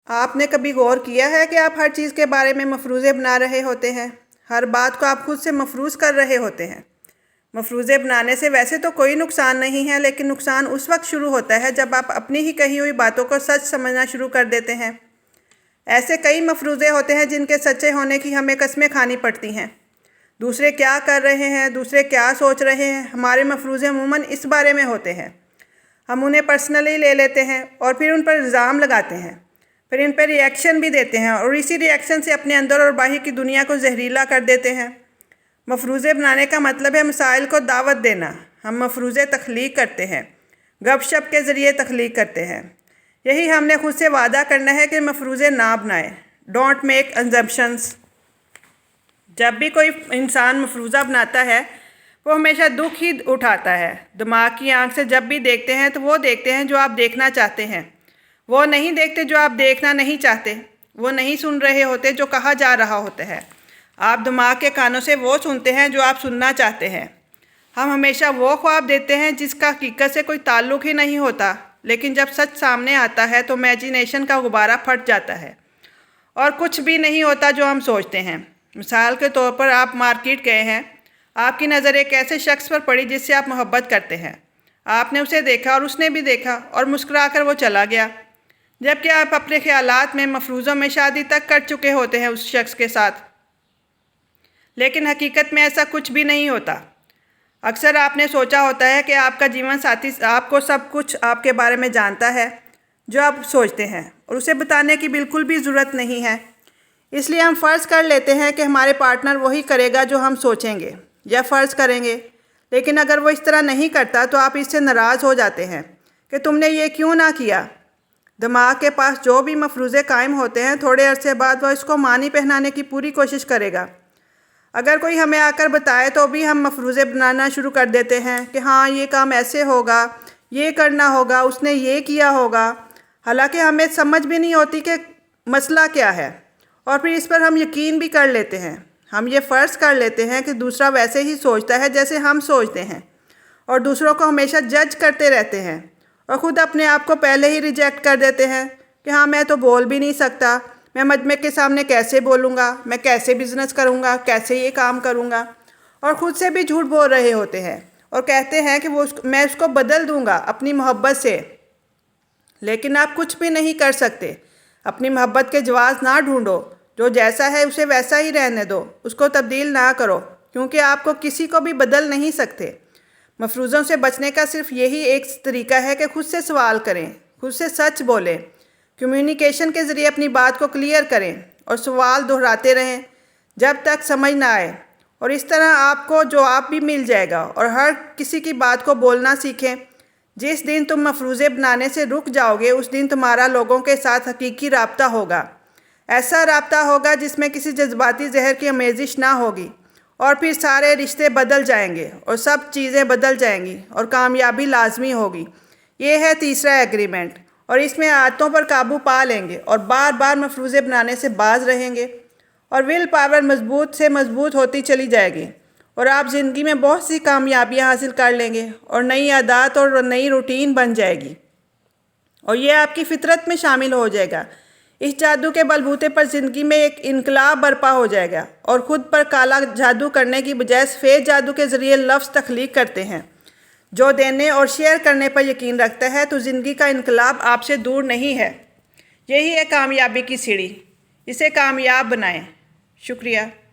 آپ نے کبھی غور کیا ہے کہ آپ ہر چیز کے بارے میں مفروضے بنا رہے ہوتے ہیں؟ ہر بات کو آپ خود سے مفروض کر رہے ہوتے ہیں۔ مفروضے بنانے سے ویسے تو کوئی نقصان نہیں ہے، لیکن نقصان اس وقت شروع ہوتا ہے جب آپ اپنی ہی کہی ہوئی باتوں کو سچ سمجھنا شروع کر دیتے ہیں۔ ایسے کئی مفروضے ہوتے ہیں جن کے سچے ہونے کی ہمیں قسمیں کھانی پڑتی ہیں۔ دوسرے کیا کر رہے ہیں، دوسرے کیا سوچ رہے ہیں، ہمارے مفروضے عموماً اس بارے میں ہوتے ہیں۔ ہم انہیں پرسنلی لے لیتے ہیں اور پھر ان پر الزام لگاتے ہیں، پھر ان پہ ری ایکشن بھی دیتے ہیں اور اسی ری ایکشن سے اپنے اندر اور باہر کی دنیا کو زہریلا کر دیتے ہیں۔ مفروضے بنانے کا مطلب ہے مسائل کو دعوت دینا۔ ہم مفروضے تخلیق کرتے ہیں، گپ شپ کے ذریعے تخلیق کرتے ہیں۔ یہی ہم نے خود سے وعدہ کرنا ہے کہ مفروضے نہ بنائیں۔ Don't make assumptions۔ جب بھی کوئی انسان مفروضہ بناتا ہے وہ ہمیشہ دکھ ہی اٹھاتا ہے۔ دماغ کی آنکھ سے جب بھی دیکھتے ہیں تو وہ دیکھتے ہیں جو آپ دیکھنا چاہتے ہیں، وہ نہیں دیکھتے جو آپ دیکھنا نہیں چاہتے، وہ نہیں سن رہے ہوتے جو کہا جا رہا ہوتا ہے۔ آپ دماغ کے کانوں سے وہ سنتے ہیں جو آپ سننا چاہتے ہیں۔ ہم ہمیشہ وہ خواب دیتے ہیں جس کا حقیقت سے کوئی تعلق ہی نہیں ہوتا، لیکن جب سچ سامنے آتا ہے تو امیجینیشن کا غبارہ پھٹ جاتا ہے اور کچھ بھی نہیں ہوتا جو ہم سوچتے ہیں۔ مثال کے طور پر آپ مارکیٹ گئے ہیں، آپ کی نظر ایک ایسے شخص پر پڑی جس سے آپ محبت کرتے ہیں۔ آپ نے اسے دیکھا اور اس نے بھی دیکھا اور مسکرا کر وہ چلا گیا، جبکہ آپ اپنے خیالات میں مفروضوں میں شادی تک کر چکے ہوتے ہیں اس شخص کے ساتھ، لیکن حقیقت میں ایسا کچھ بھی نہیں ہوتا۔ اکثر آپ نے سوچا ہوتا ہے کہ آپ کا جیون ساتھی آپ کو سب کچھ آپ کے بارے میں جانتا ہے جو آپ سوچتے ہیں، اور اسے بتانے کی بالکل بھی ضرورت نہیں ہے۔ اس لیے ہم فرض کر لیتے ہیں کہ ہمارے پارٹنر وہی کرے گا جو ہم سوچیں گے یا فرض کریں گے، لیکن اگر وہ اس طرح نہیں کرتا تو آپ اس سے ناراض ہو جاتے ہیں کہ تم نے یہ کیوں نہ کیا۔ دماغ کے پاس جو بھی مفروضے قائم ہوتے ہیں، تھوڑے عرصے بعد وہ اس کو معنی پہنانے کی پوری کوشش کرے گا۔ اگر کوئی ہمیں آ کر بتائے تو بھی ہم مفروضے بنانا شروع کر دیتے ہیں کہ ہاں یہ کام ایسے ہوگا، یہ کرنا ہوگا، اس نے یہ کیا ہوگا، حالانکہ ہمیں سمجھ بھی نہیں ہوتی کہ مسئلہ کیا ہے، اور پھر اس پر ہم یقین بھی کر لیتے ہیں۔ ہم یہ فرض کر لیتے ہیں کہ دوسرا ویسے ہی سوچتا ہے جیسے ہم سوچتے ہیں، اور دوسروں کو ہمیشہ جج کرتے رہتے ہیں، اور خود اپنے آپ کو پہلے ہی ریجیکٹ کر دیتے ہیں کہ ہاں میں تو بول بھی نہیں سکتا، میں مجمع کے سامنے کیسے بولوں گا، میں کیسے بزنس کروں گا، کیسے یہ کام کروں گا، اور خود سے بھی جھوٹ بول رہے ہوتے ہیں اور کہتے ہیں کہ میں اس کو بدل دوں گا اپنی محبت سے، لیکن آپ کچھ بھی نہیں کر سکتے۔ اپنی محبت کے جواز نہ ڈھونڈو، جو جیسا ہے اسے ویسا ہی رہنے دو، اس کو تبدیل نہ کرو، کیونکہ آپ کو کسی کو بھی بدل نہیں سکتے۔ مفروضوں سے بچنے کا صرف یہی ایک طریقہ ہے کہ خود سے سوال کریں، خود سے سچ بولیں، کمیونیکیشن کے ذریعے اپنی بات کو کلیئر کریں اور سوال دہراتے رہیں جب تک سمجھ نہ آئے، اور اس طرح آپ کو جواب بھی مل جائے گا اور ہر کسی کی بات کو بولنا سیکھیں۔ جس دن تم مفروضے بنانے سے رک جاؤ گے اس دن تمہارا لوگوں کے ساتھ حقیقی رابطہ ہوگا، ایسا رابطہ ہوگا جس میں کسی جذباتی زہر کی آمیزش نہ ہوگی، اور پھر سارے رشتے بدل جائیں گے اور سب چیزیں بدل جائیں گی اور کامیابی لازمی ہوگی۔ یہ ہے تیسرا ایگریمنٹ، اور اس میں عادتوں پر قابو پا لیں گے اور بار بار مفروضے بنانے سے باز رہیں گے، اور ول پاور مضبوط سے مضبوط ہوتی چلی جائے گی، اور آپ زندگی میں بہت سی کامیابیاں حاصل کر لیں گے اور نئی عادات اور نئی روٹین بن جائے گی، اور یہ آپ کی فطرت میں شامل ہو جائے گا۔ اس جادو کے بلبوتے پر زندگی میں ایک انقلاب برپا ہو جائے گا، اور خود پر کالا جادو کرنے کی بجائے سفید جادو کے ذریعے لفظ تخلیق کرتے ہیں۔ جو دینے اور شیئر کرنے پر یقین رکھتا ہے تو زندگی کا انقلاب آپ سے دور نہیں ہے۔ یہی ہے کامیابی کی سیڑھی، اسے کامیاب بنائیں۔ شکریہ۔